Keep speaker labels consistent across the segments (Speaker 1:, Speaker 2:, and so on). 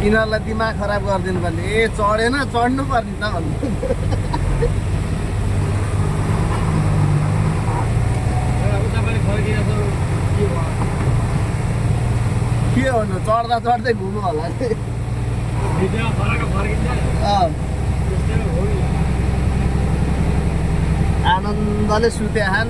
Speaker 1: यिनीहरूलाई दिमाग खराब गरिदिनु पर्ने ए चढेन चढ्नु पर्ने त भन्नु के भन्नु चढ्दा चढ्दै घुम्नु होला आनन्दले सुते खान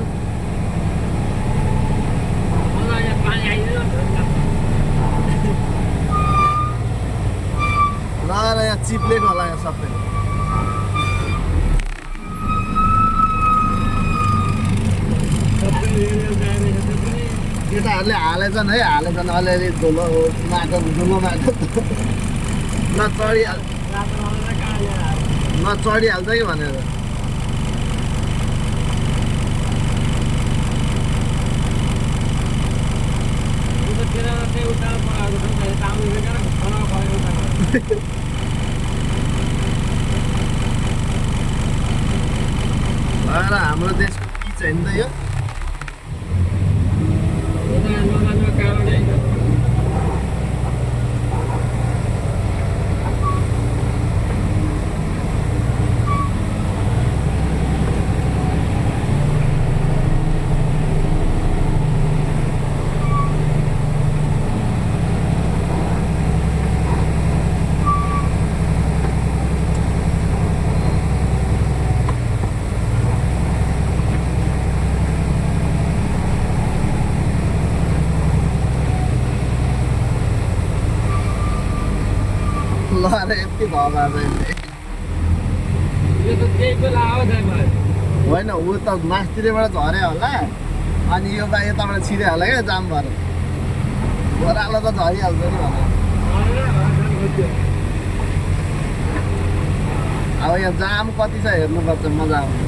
Speaker 1: ल यहाँ चिप्लेको होला यहाँ सबै केटाहरूले हालेछन् है हालेछन् अलिअलि धुलो माटो नचढिहाल्छ कि भनेर हाम्रो देशको की छैन त यो ल अरे यति भयो होइन ऊ त मासतिरबाट झऱ्यो होला अनि यो बा यताबाट छिर्यो होला क्या जाम भएर ओह्रालो त झरिहाल्छ नि भनेर अब यहाँ जाम कति छ हेर्नुपर्छ मजा आउँछ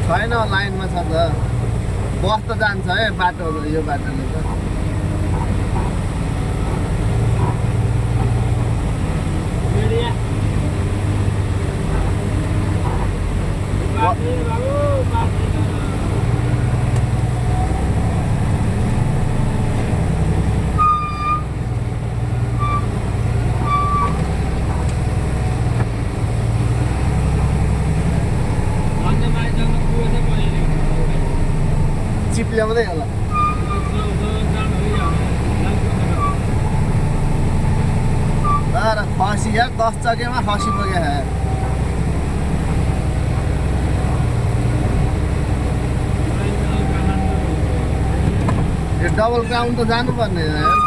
Speaker 1: छैन लाइनमा छ त बस त जान्छ है बाटो यो बाटोले त चिप्ल्याउँदै होला तर खसी यार 10 चकेमा खसी पुग्यो यार यो डबल ग्राउन्ड त जानुपर्ने यार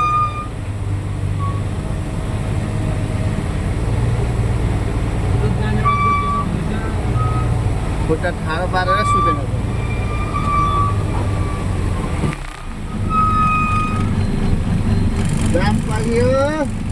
Speaker 1: खुट्टा ठाडो पारेर सुतेन जाम लाग्यो